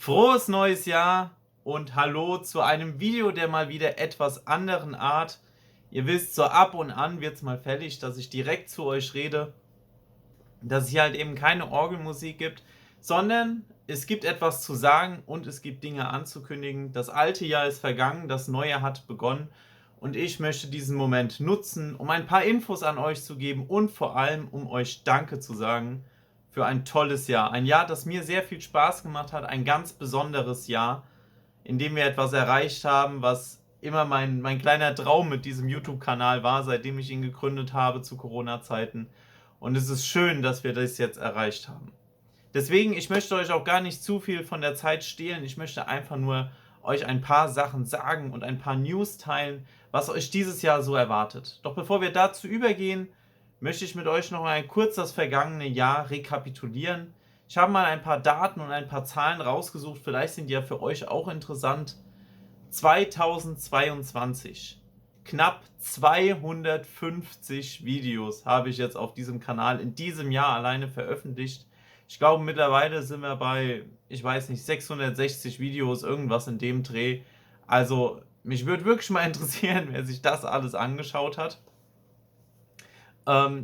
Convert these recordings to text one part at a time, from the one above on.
Frohes neues Jahr und hallo zu einem Video der mal wieder etwas anderen Art. Ihr wisst, so ab und an wird es mal fällig, dass ich direkt zu euch rede, dass es hier halt eben keine Orgelmusik gibt, sondern es gibt etwas zu sagen und es gibt Dinge anzukündigen. Das alte Jahr ist vergangen, das neue hat begonnen und ich möchte diesen Moment nutzen, um ein paar Infos an euch zu geben und vor allem, um euch Danke zu sagen für ein tolles Jahr. Ein Jahr, das mir sehr viel Spaß gemacht hat, ein ganz besonderes Jahr, in dem wir etwas erreicht haben, was immer mein kleiner Traum mit diesem YouTube-Kanal war, seitdem ich ihn gegründet habe zu Corona-Zeiten. Und es ist schön, dass wir das jetzt erreicht haben. Deswegen, ich möchte euch auch gar nicht zu viel von der Zeit stehlen. Ich möchte einfach nur euch ein paar Sachen sagen und ein paar News teilen, was euch dieses Jahr so erwartet. Doch bevor wir dazu übergehen, möchte ich mit euch noch mal kurz das vergangene Jahr rekapitulieren. Ich habe mal ein paar Daten und ein paar Zahlen rausgesucht, vielleicht sind die ja für euch auch interessant. 2022. Knapp 250 Videos habe ich jetzt auf diesem Kanal in diesem Jahr alleine veröffentlicht. Ich glaube, mittlerweile sind wir bei, ich weiß nicht, 660 Videos, irgendwas in dem Dreh. Also, mich würde wirklich mal interessieren, wer sich das alles angeschaut hat.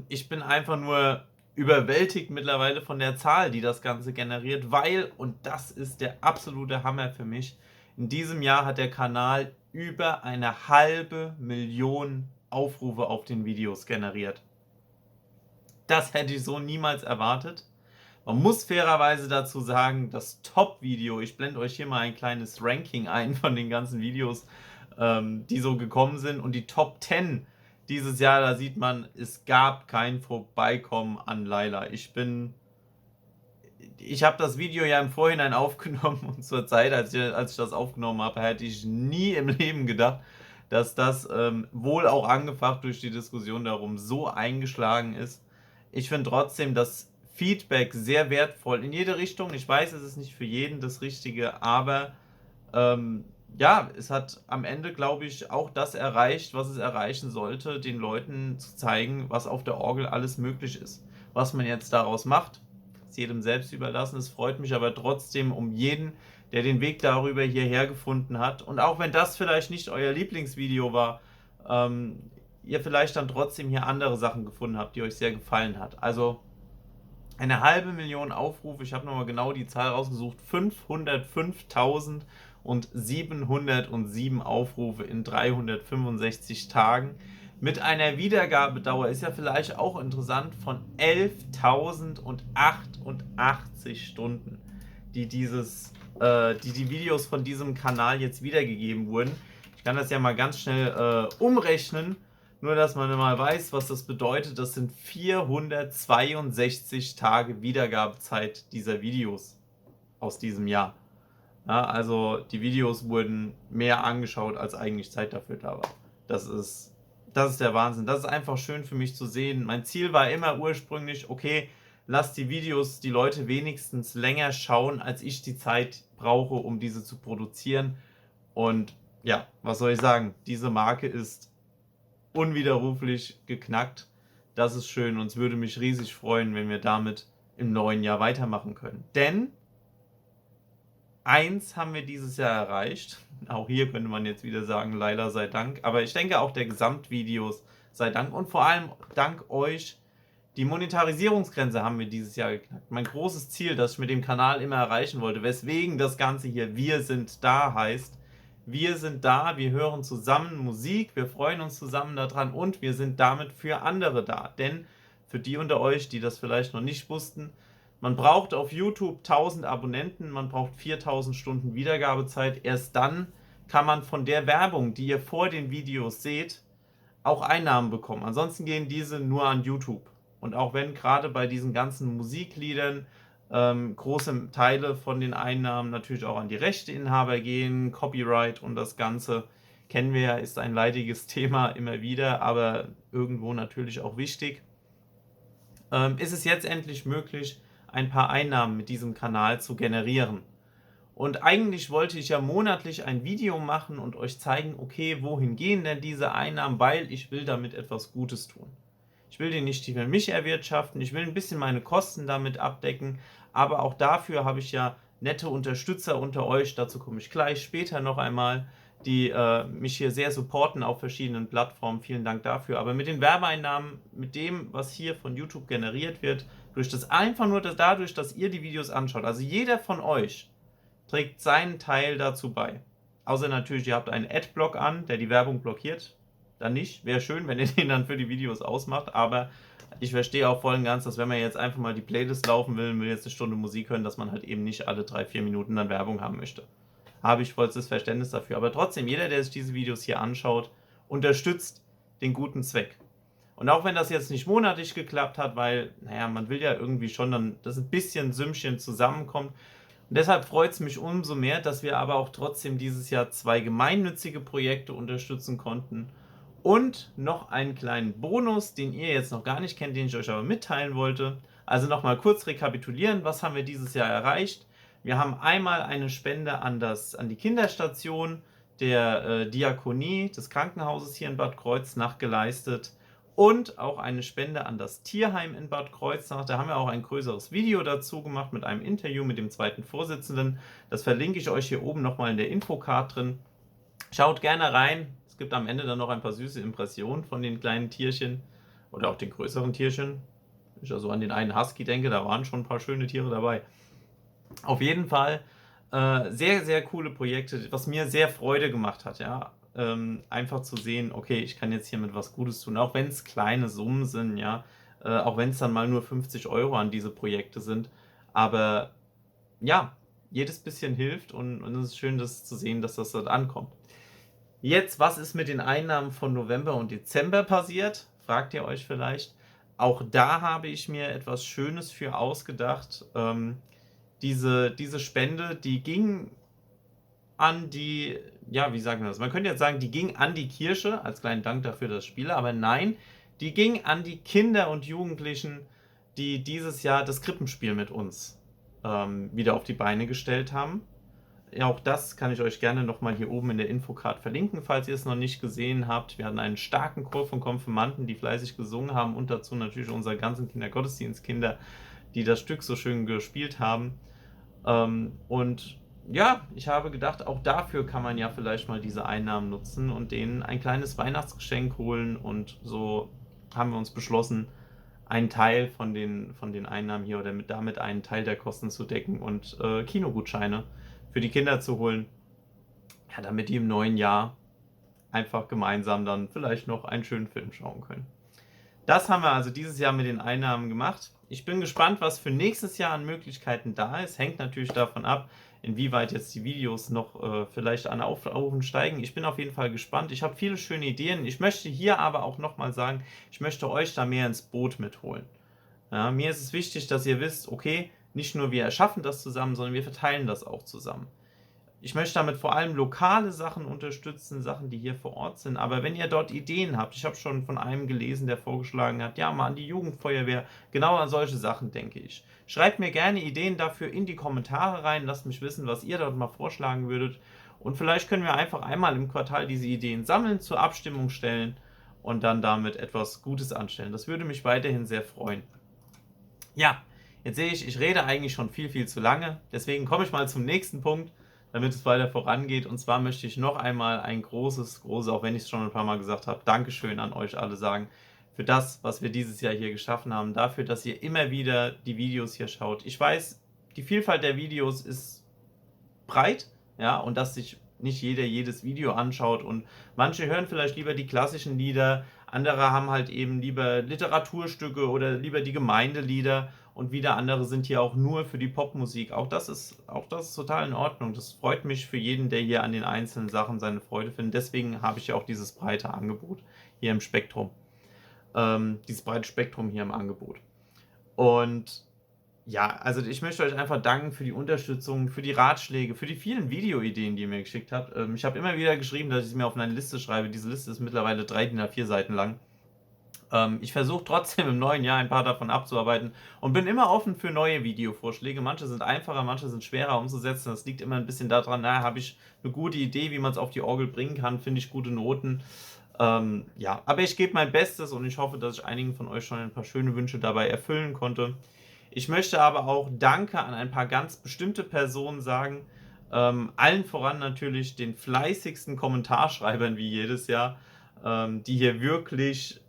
Ich bin einfach nur überwältigt mittlerweile von der Zahl, die das Ganze generiert, weil, und das ist der absolute Hammer für mich, in diesem Jahr hat der Kanal über 500.000 Aufrufe auf den Videos generiert. Das hätte ich so niemals erwartet. Man muss fairerweise dazu sagen, das Top-Video, ich blende euch hier mal ein kleines Ranking ein von den ganzen Videos, die so gekommen sind, und die Top 10 dieses Jahr, da sieht man, es gab kein Vorbeikommen an Laila. Ich habe das Video ja im Vorhinein aufgenommen und zur Zeit, als ich das aufgenommen habe, hätte ich nie im Leben gedacht, dass das wohl auch angefacht durch die Diskussion darum so eingeschlagen ist. Ich finde trotzdem das Feedback sehr wertvoll in jede Richtung. Ich weiß, es ist nicht für jeden das Richtige, aber ja, es hat am Ende, glaube ich, auch das erreicht, was es erreichen sollte, den Leuten zu zeigen, was auf der Orgel alles möglich ist. Was man jetzt daraus macht, ist jedem selbst überlassen. Es freut mich aber trotzdem um jeden, der den Weg darüber hierher gefunden hat. Und auch wenn das vielleicht nicht euer Lieblingsvideo war, ihr vielleicht dann trotzdem hier andere Sachen gefunden habt, die euch sehr gefallen hat. Also 500.000 Aufrufe, ich habe nochmal genau die Zahl rausgesucht, 505.707 Aufrufe in 365 Tagen. Mit einer Wiedergabedauer, ist ja vielleicht auch interessant, von 11.088 Stunden, die die Videos von diesem Kanal jetzt wiedergegeben wurden. Ich kann das ja mal ganz schnell umrechnen, nur dass man mal weiß, was das bedeutet. Das sind 462 Tage Wiedergabezeit dieser Videos aus diesem Jahr. Ja, also die Videos wurden mehr angeschaut, als eigentlich Zeit dafür da war. Das ist der Wahnsinn. Das ist einfach schön für mich zu sehen. Mein Ziel war immer ursprünglich, okay, lass die Videos die Leute wenigstens länger schauen, als ich die Zeit brauche, um diese zu produzieren. Und ja, was soll ich sagen? Diese Marke ist unwiderruflich geknackt. Das ist schön und es würde mich riesig freuen, wenn wir damit im neuen Jahr weitermachen können. Denn eins haben wir dieses Jahr erreicht. Auch hier könnte man jetzt wieder sagen, leider sei Dank. Aber ich denke auch der Gesamtvideos sei Dank und vor allem dank euch. Die Monetarisierungsgrenze haben wir dieses Jahr geknackt. Mein großes Ziel, das ich mit dem Kanal immer erreichen wollte, weswegen das Ganze hier Wir sind da heißt. Wir sind da, wir hören zusammen Musik, wir freuen uns zusammen daran und wir sind damit für andere da. Denn für die unter euch, die das vielleicht noch nicht wussten, man braucht auf YouTube 1000 Abonnenten, man braucht 4000 Stunden Wiedergabezeit. Erst dann kann man von der Werbung, die ihr vor den Videos seht, auch Einnahmen bekommen. Ansonsten gehen diese nur an YouTube. Und auch wenn gerade bei diesen ganzen Musikliedern große Teile von den Einnahmen natürlich auch an die Rechteinhaber gehen, Copyright und das Ganze, kennen wir ja, ist ein leidiges Thema immer wieder, aber irgendwo natürlich auch wichtig, ist es jetzt endlich möglich, ein paar Einnahmen mit diesem Kanal zu generieren. Und eigentlich wollte ich ja monatlich ein Video machen und euch zeigen, okay, wohin gehen denn diese Einnahmen, weil ich will damit etwas Gutes tun. Ich will die nicht für mich erwirtschaften, ich will ein bisschen meine Kosten damit abdecken, aber auch dafür habe ich ja nette Unterstützer unter euch, dazu komme ich gleich später noch einmal, die mich hier sehr supporten auf verschiedenen Plattformen. Vielen Dank dafür. Aber mit den Werbeeinnahmen, mit dem, was hier von YouTube generiert wird, dadurch, dass ihr die Videos anschaut, also jeder von euch trägt seinen Teil dazu bei. Außer natürlich, ihr habt einen Adblock an, der die Werbung blockiert. Dann nicht. Wäre schön, wenn ihr den dann für die Videos ausmacht, aber ich verstehe auch voll und ganz, dass wenn man jetzt einfach mal die Playlist laufen will jetzt eine Stunde Musik hören, dass man halt eben nicht alle 3-4 Minuten dann Werbung haben möchte. Habe ich vollstes Verständnis dafür. Aber trotzdem, jeder, der sich diese Videos hier anschaut, unterstützt den guten Zweck. Und auch wenn das jetzt nicht monatlich geklappt hat, weil, naja, man will ja irgendwie schon dann, dass ein bisschen Sümmchen zusammenkommt. Und deshalb freut es mich umso mehr, dass wir aber auch trotzdem dieses Jahr 2 gemeinnützige Projekte unterstützen konnten. Und noch einen kleinen Bonus, den ihr jetzt noch gar nicht kennt, den ich euch aber mitteilen wollte. Also nochmal kurz rekapitulieren, was haben wir dieses Jahr erreicht? Wir haben einmal eine Spende an die Kinderstation der Diakonie des Krankenhauses hier in Bad Kreuznach geleistet und auch eine Spende an das Tierheim in Bad Kreuznach. Da haben wir auch ein größeres Video dazu gemacht mit einem Interview mit dem zweiten Vorsitzenden. Das verlinke ich euch hier oben nochmal in der Infocard drin. Schaut gerne rein. Es gibt am Ende dann noch ein paar süße Impressionen von den kleinen Tierchen oder auch den größeren Tierchen. Wenn ich also an den einen Husky denke, da waren schon ein paar schöne Tiere dabei. Auf jeden Fall sehr, sehr coole Projekte, was mir sehr Freude gemacht hat, ja. Einfach zu sehen, okay, ich kann jetzt hiermit was Gutes tun, auch wenn es kleine Summen sind, ja. Auch wenn es dann mal nur 50 Euro an diese Projekte sind. Aber ja, jedes bisschen hilft und es ist schön, das zu sehen, dass das dort ankommt. Jetzt, was ist mit den Einnahmen von November und Dezember passiert? Fragt ihr euch vielleicht. Auch da habe ich mir etwas Schönes für ausgedacht. Diese Spende, die ging an die, ja, wie sagen wir das? Man könnte jetzt sagen, die ging an die Kirche, als kleinen Dank dafür, dass ich spiele, aber nein, die ging an die Kinder und Jugendlichen, die dieses Jahr das Krippenspiel mit uns wieder auf die Beine gestellt haben. Ja, auch das kann ich euch gerne nochmal hier oben in der Infocard verlinken, falls ihr es noch nicht gesehen habt. Wir hatten einen starken Chor von Konfirmanden, die fleißig gesungen haben und dazu natürlich unsere ganzen Kindergottesdienstkinder, die das Stück so schön gespielt haben. Und ja, ich habe gedacht, auch dafür kann man ja vielleicht mal diese Einnahmen nutzen und denen ein kleines Weihnachtsgeschenk holen. Und so haben wir uns beschlossen, einen Teil von den Einnahmen hier oder damit einen Teil der Kosten zu decken und Kinogutscheine für die Kinder zu holen, ja, damit die im neuen Jahr einfach gemeinsam dann vielleicht noch einen schönen Film schauen können. Das haben wir also dieses Jahr mit den Einnahmen gemacht. Ich bin gespannt, was für nächstes Jahr an Möglichkeiten da ist. Hängt natürlich davon ab, inwieweit jetzt die Videos noch vielleicht an Aufrufen steigen. Ich bin auf jeden Fall gespannt. Ich habe viele schöne Ideen. Ich möchte hier aber auch nochmal sagen, ich möchte euch da mehr ins Boot mitholen. Ja, mir ist es wichtig, dass ihr wisst, okay, nicht nur wir erschaffen das zusammen, sondern wir verteilen das auch zusammen. Ich möchte damit vor allem lokale Sachen unterstützen, Sachen, die hier vor Ort sind. Aber wenn ihr dort Ideen habt, ich habe schon von einem gelesen, der vorgeschlagen hat, ja, mal an die Jugendfeuerwehr, genau an solche Sachen denke ich. Schreibt mir gerne Ideen dafür in die Kommentare rein, lasst mich wissen, was ihr dort mal vorschlagen würdet. Und vielleicht können wir einfach einmal im Quartal diese Ideen sammeln, zur Abstimmung stellen und dann damit etwas Gutes anstellen. Das würde mich weiterhin sehr freuen. Ja, jetzt sehe ich rede eigentlich schon viel, viel zu lange. Deswegen komme ich mal zum nächsten Punkt, damit es weiter vorangeht. Und zwar möchte ich noch einmal ein großes, auch wenn ich es schon ein paar Mal gesagt habe, Dankeschön an euch alle sagen für das, was wir dieses Jahr hier geschaffen haben, dafür, dass ihr immer wieder die Videos hier schaut. Ich weiß, die Vielfalt der Videos ist breit, ja, und dass sich nicht jeder jedes Video anschaut und manche hören vielleicht lieber die klassischen Lieder, andere haben halt eben lieber Literaturstücke oder lieber die Gemeindelieder und wieder andere sind hier auch nur für die Popmusik. Auch das ist total in Ordnung. Das freut mich für jeden, der hier an den einzelnen Sachen seine Freude findet. Deswegen habe ich ja auch dieses breite Angebot hier im Spektrum. Dieses breite Spektrum hier im Angebot. Und ja, also ich möchte euch einfach danken für die Unterstützung, für die Ratschläge, für die vielen Videoideen, die ihr mir geschickt habt. Ich habe immer wieder geschrieben, dass ich es mir auf eine Liste schreibe. Diese Liste ist mittlerweile 3 DIN A4 Seiten lang. Ich versuche trotzdem im neuen Jahr ein paar davon abzuarbeiten und bin immer offen für neue Videovorschläge. Manche sind einfacher, manche sind schwerer umzusetzen. Das liegt immer ein bisschen daran, habe ich eine gute Idee, wie man es auf die Orgel bringen kann, finde ich gute Noten. Ja, aber ich gebe mein Bestes und ich hoffe, dass ich einigen von euch schon ein paar schöne Wünsche dabei erfüllen konnte. Ich möchte aber auch Danke an ein paar ganz bestimmte Personen sagen, allen voran natürlich den fleißigsten Kommentarschreibern wie jedes Jahr, die hier wirklich,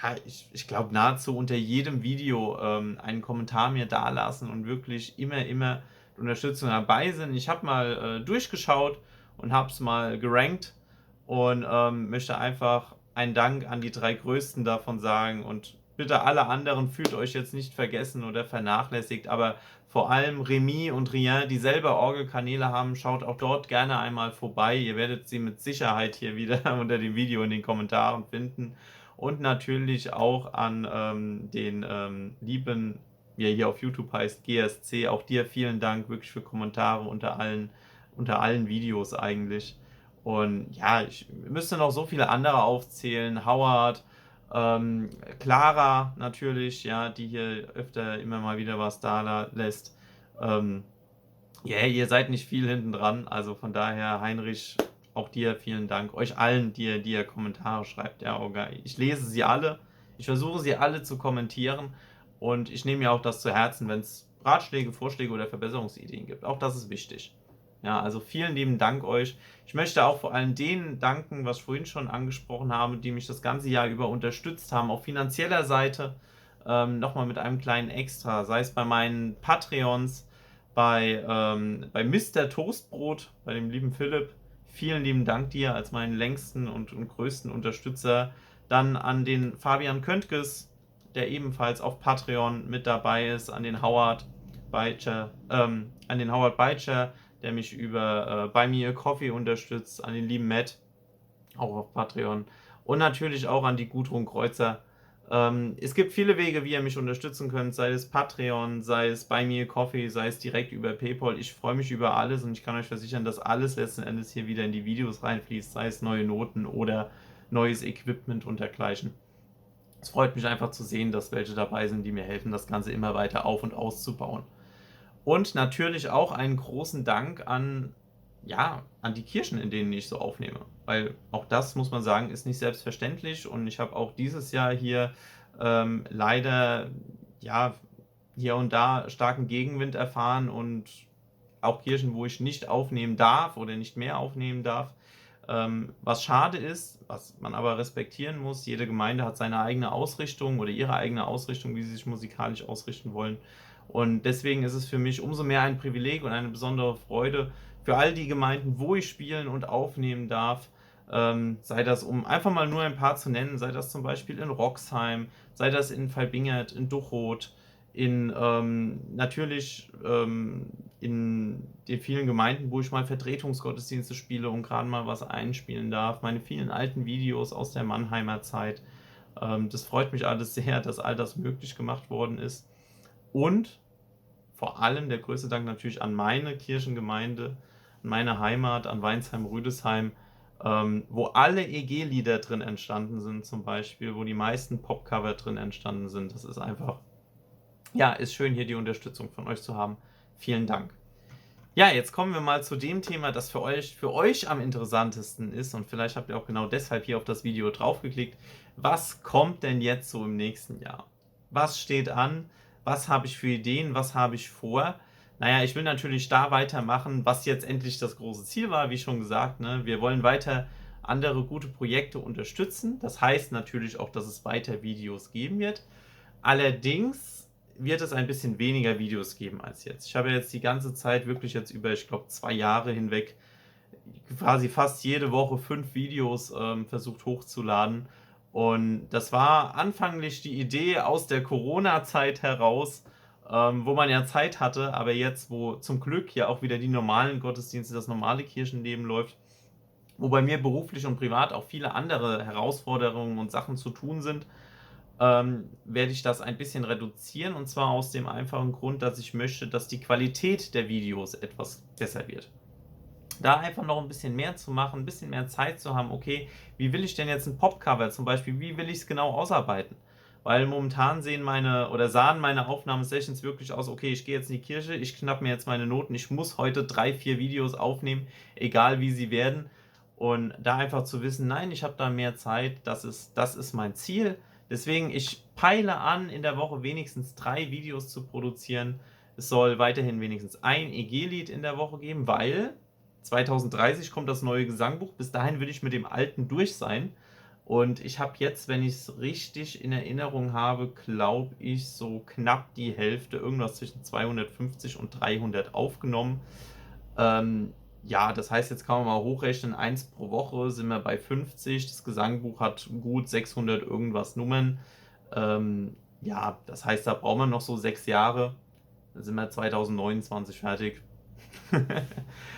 ja, ich glaube, nahezu unter jedem Video einen Kommentar mir dalassen und wirklich immer Unterstützung dabei sind. Ich habe mal durchgeschaut und habe es mal gerankt und möchte einfach einen Dank an die 3 Größten davon sagen und bitte alle anderen fühlt euch jetzt nicht vergessen oder vernachlässigt, aber vor allem Remy und Rien, die selber Orgelkanäle haben, schaut auch dort gerne einmal vorbei. Ihr werdet sie mit Sicherheit hier wieder unter dem Video in den Kommentaren finden. Und natürlich auch an den lieben, wie er hier auf YouTube heißt, GSC. Auch dir vielen Dank wirklich für Kommentare unter allen Videos eigentlich. Und ja, ich müsste noch so viele andere aufzählen. Howard, Clara natürlich, ja, die hier öfter immer mal wieder was da lässt. Ja, ihr seid nicht viel hinten dran, also von daher, Heinrich, auch dir vielen Dank. Euch allen, die ihr Kommentare schreibt. Ja, okay. Ich lese sie alle. Ich versuche sie alle zu kommentieren und ich nehme mir auch das zu Herzen, wenn es Ratschläge, Vorschläge oder Verbesserungsideen gibt. Auch das ist wichtig. Ja, also vielen lieben Dank euch. Ich möchte auch vor allem denen danken, was ich vorhin schon angesprochen habe, die mich das ganze Jahr über unterstützt haben, auf finanzieller Seite. Nochmal mit einem kleinen Extra, sei es bei meinen Patreons, bei Mr. Toastbrot, bei dem lieben Philipp. Vielen lieben Dank dir als meinen längsten und größten Unterstützer. Dann an den Fabian Köntges, der ebenfalls auf Patreon mit dabei ist, an den Howard Beitscher, der mich über Buy Me a Coffee unterstützt, an den lieben Matt, auch auf Patreon. Und natürlich auch an die Gudrun Kreuzer. Es gibt viele Wege, wie ihr mich unterstützen könnt, sei es Patreon, sei es Buy Me a Coffee, sei es direkt über PayPal. Ich freue mich über alles und ich kann euch versichern, dass alles letzten Endes hier wieder in die Videos reinfließt, sei es neue Noten oder neues Equipment und dergleichen. Es freut mich einfach zu sehen, dass welche dabei sind, die mir helfen, das Ganze immer weiter auf- und auszubauen. Und natürlich auch einen großen Dank an, ja, an die Kirchen, in denen ich so aufnehme. Weil auch das, muss man sagen, ist nicht selbstverständlich. Und ich habe auch dieses Jahr hier leider, ja, hier und da starken Gegenwind erfahren und auch Kirchen, wo ich nicht aufnehmen darf oder nicht mehr aufnehmen darf. Was schade ist, was man aber respektieren muss, jede Gemeinde hat seine eigene Ausrichtung oder ihre eigene Ausrichtung, wie sie sich musikalisch ausrichten wollen. Und deswegen ist es für mich umso mehr ein Privileg und eine besondere Freude für all die Gemeinden, wo ich spielen und aufnehmen darf. Sei das, um einfach mal nur ein paar zu nennen, sei das zum Beispiel in Roxheim, sei das in Valbingert, in Duchroth, natürlich in den vielen Gemeinden, wo ich mal Vertretungsgottesdienste spiele und gerade mal was einspielen darf. Meine vielen alten Videos aus der Mannheimer Zeit. Das freut mich alles sehr, dass all das möglich gemacht worden ist. Und vor allem der größte Dank natürlich an meine Kirchengemeinde, an meine Heimat, an Weinsheim-Rüdesheim, wo alle EG-Lieder drin entstanden sind zum Beispiel, wo die meisten Popcover drin entstanden sind. Das ist einfach, ja, ist schön hier die Unterstützung von euch zu haben. Vielen Dank. Ja, jetzt kommen wir mal zu dem Thema, das für euch am interessantesten ist und vielleicht habt ihr auch genau deshalb hier auf das Video draufgeklickt. Was kommt denn jetzt so im nächsten Jahr? Was steht an? Was habe ich für Ideen? Was habe ich vor? Naja, ich will natürlich da weitermachen, was jetzt endlich das große Ziel war, wie schon gesagt. Ne? Wir wollen weiter andere gute Projekte unterstützen. Das heißt natürlich auch, dass es weiter Videos geben wird. Allerdings wird es ein bisschen weniger Videos geben als jetzt. Ich habe jetzt die ganze Zeit wirklich jetzt über, ich glaube, 2 Jahre hinweg quasi fast jede Woche 5 Videos versucht hochzuladen. Und das war anfänglich die Idee aus der Corona-Zeit heraus, wo man ja Zeit hatte, aber jetzt, wo zum Glück ja auch wieder die normalen Gottesdienste, das normale Kirchenleben läuft, wo bei mir beruflich und privat auch viele andere Herausforderungen und Sachen zu tun sind, werde ich das ein bisschen reduzieren und zwar aus dem einfachen Grund, dass ich möchte, dass die Qualität der Videos etwas besser wird. Da einfach noch ein bisschen mehr zu machen, ein bisschen mehr Zeit zu haben, okay, wie will ich denn jetzt ein Popcover zum Beispiel, wie will ich es genau ausarbeiten? Weil momentan sahen meine Aufnahmesessions wirklich aus, okay, ich gehe jetzt in die Kirche, ich knapp mir jetzt meine Noten, ich muss heute 3, 4 Videos aufnehmen, egal wie sie werden. Und da einfach zu wissen, nein, ich habe da mehr Zeit, das ist mein Ziel, Deswegen, ich peile an, in der Woche wenigstens 3 Videos zu produzieren. Es soll weiterhin wenigstens ein EG-Lied in der Woche geben, weil 2030 kommt das neue Gesangbuch. Bis dahin will ich mit dem alten durch sein. Und ich habe jetzt, wenn ich es richtig in Erinnerung habe, glaube ich, so knapp die Hälfte, irgendwas zwischen 250 und 300 aufgenommen. Ja, das heißt, jetzt kann man mal hochrechnen, 1 pro Woche sind wir bei 50. Das Gesangbuch hat gut 600 irgendwas Nummern. Ja, das heißt, da braucht man noch so 6 Jahre. Dann sind wir 2029 fertig.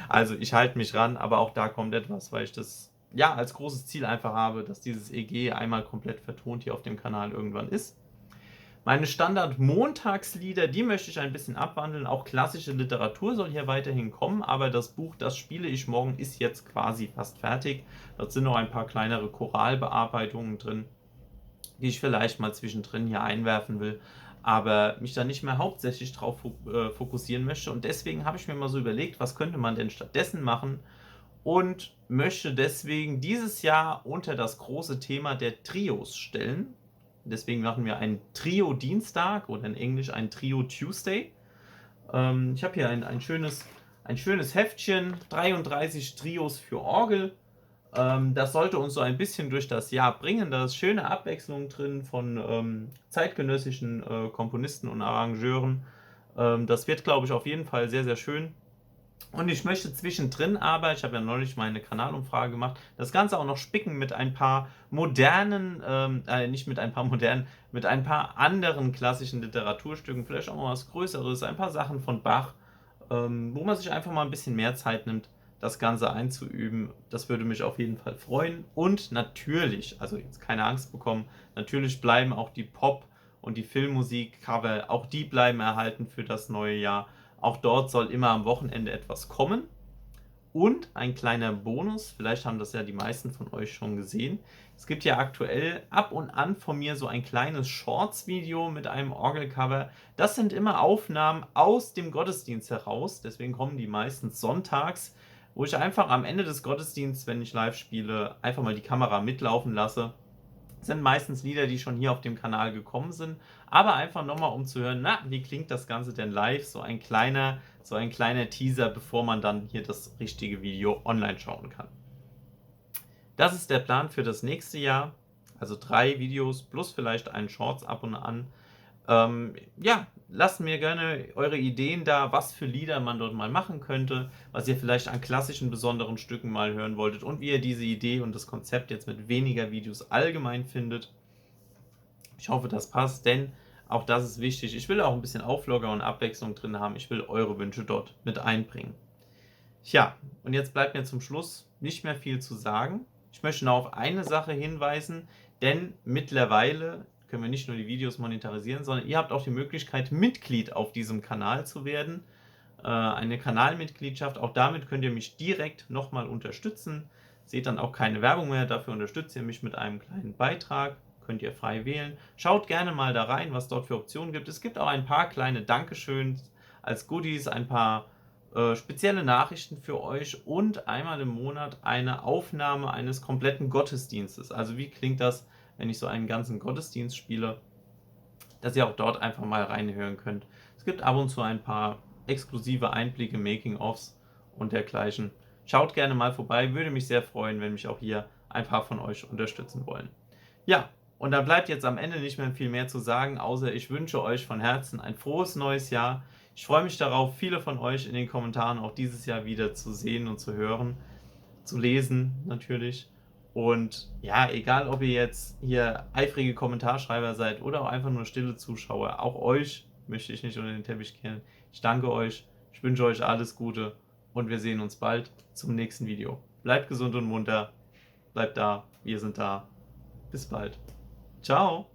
Also ich halte mich ran, aber auch da kommt etwas, weil ich das ja als großes Ziel einfach habe, dass dieses EG einmal komplett vertont hier auf dem Kanal irgendwann ist. Meine Standard-Montagslieder, die möchte ich ein bisschen abwandeln. Auch klassische Literatur soll hier weiterhin kommen, aber das Buch, das spiele ich morgen, ist jetzt quasi fast fertig. Dort sind noch ein paar kleinere Choralbearbeitungen drin, die ich vielleicht mal zwischendrin hier einwerfen will, aber mich da nicht mehr hauptsächlich drauf fokussieren möchte. Und deswegen habe ich mir mal so überlegt, was könnte man denn stattdessen machen, und möchte deswegen dieses Jahr unter das große Thema der Trios stellen. Deswegen machen wir einen Trio-Dienstag oder in Englisch ein Trio-Tuesday. Ich habe hier ein schönes Heftchen, 33 Trios für Orgel. Das sollte uns so ein bisschen durch das Jahr bringen. Da ist schöne Abwechslung drin von zeitgenössischen Komponisten und Arrangeuren. Das wird, glaube ich, auf jeden Fall sehr, sehr schön. Und ich möchte zwischendrin aber, ich habe ja neulich meine Kanalumfrage gemacht, das Ganze auch noch spicken mit ein paar modernen, nicht mit ein paar modernen, mit ein paar anderen klassischen Literaturstücken, vielleicht auch mal was Größeres, ein paar Sachen von Bach, wo man sich einfach mal ein bisschen mehr Zeit nimmt, das Ganze einzuüben. Das würde mich auf jeden Fall freuen. Und natürlich, also jetzt keine Angst bekommen, natürlich bleiben auch die Pop- und die Filmmusik-Cover, auch die bleiben erhalten für das neue Jahr. Auch dort soll immer am Wochenende etwas kommen. Und ein kleiner Bonus, vielleicht haben das ja die meisten von euch schon gesehen. Es gibt ja aktuell ab und an von mir so ein kleines Shorts-Video mit einem Orgelcover. Das sind immer Aufnahmen aus dem Gottesdienst heraus, deswegen kommen die meistens sonntags, wo ich einfach am Ende des Gottesdienstes, wenn ich live spiele, einfach mal die Kamera mitlaufen lasse. Das sind meistens Lieder, die schon hier auf dem Kanal gekommen sind, aber einfach nochmal, um zu hören, na, wie klingt das Ganze denn live? So ein kleiner Teaser, bevor man dann hier das richtige Video online schauen kann. Das ist der Plan für das nächste Jahr, also 3 Videos plus vielleicht einen Shorts ab und an. Ja, lasst mir gerne eure Ideen da, was für Lieder man dort mal machen könnte, was ihr vielleicht an klassischen besonderen Stücken mal hören wolltet und wie ihr diese Idee und das Konzept jetzt mit weniger Videos allgemein findet. Ich hoffe, das passt, denn auch das ist wichtig. Ich will auch ein bisschen Auflocker und Abwechslung drin haben. Ich will eure Wünsche dort mit einbringen. Tja, und jetzt bleibt mir zum Schluss nicht mehr viel zu sagen. Ich möchte noch auf eine Sache hinweisen, denn mittlerweile können wir nicht nur die Videos monetarisieren, sondern ihr habt auch die Möglichkeit, Mitglied auf diesem Kanal zu werden. Eine Kanalmitgliedschaft, auch damit könnt ihr mich direkt nochmal unterstützen. Seht dann auch keine Werbung mehr, dafür unterstützt ihr mich mit einem kleinen Beitrag. Könnt ihr frei wählen. Schaut gerne mal da rein, was dort für Optionen gibt. Es gibt auch ein paar kleine Dankeschöns als Goodies, ein paar spezielle Nachrichten für euch und einmal im Monat eine Aufnahme eines kompletten Gottesdienstes. Also wie klingt das, wenn ich so einen ganzen Gottesdienst spiele, dass ihr auch dort einfach mal reinhören könnt. Es gibt ab und zu ein paar exklusive Einblicke, Making-ofs und dergleichen. Schaut gerne mal vorbei, würde mich sehr freuen, wenn mich auch hier ein paar von euch unterstützen wollen. Ja, und da bleibt jetzt am Ende nicht mehr viel mehr zu sagen, außer ich wünsche euch von Herzen ein frohes neues Jahr. Ich freue mich darauf, viele von euch in den Kommentaren auch dieses Jahr wieder zu sehen und zu hören, zu lesen natürlich. Und ja, egal ob ihr jetzt hier eifrige Kommentarschreiber seid oder auch einfach nur stille Zuschauer, auch euch möchte ich nicht unter den Teppich kehren. Ich danke euch, ich wünsche euch alles Gute und wir sehen uns bald zum nächsten Video. Bleibt gesund und munter, bleibt da, wir sind da. Bis bald. Ciao.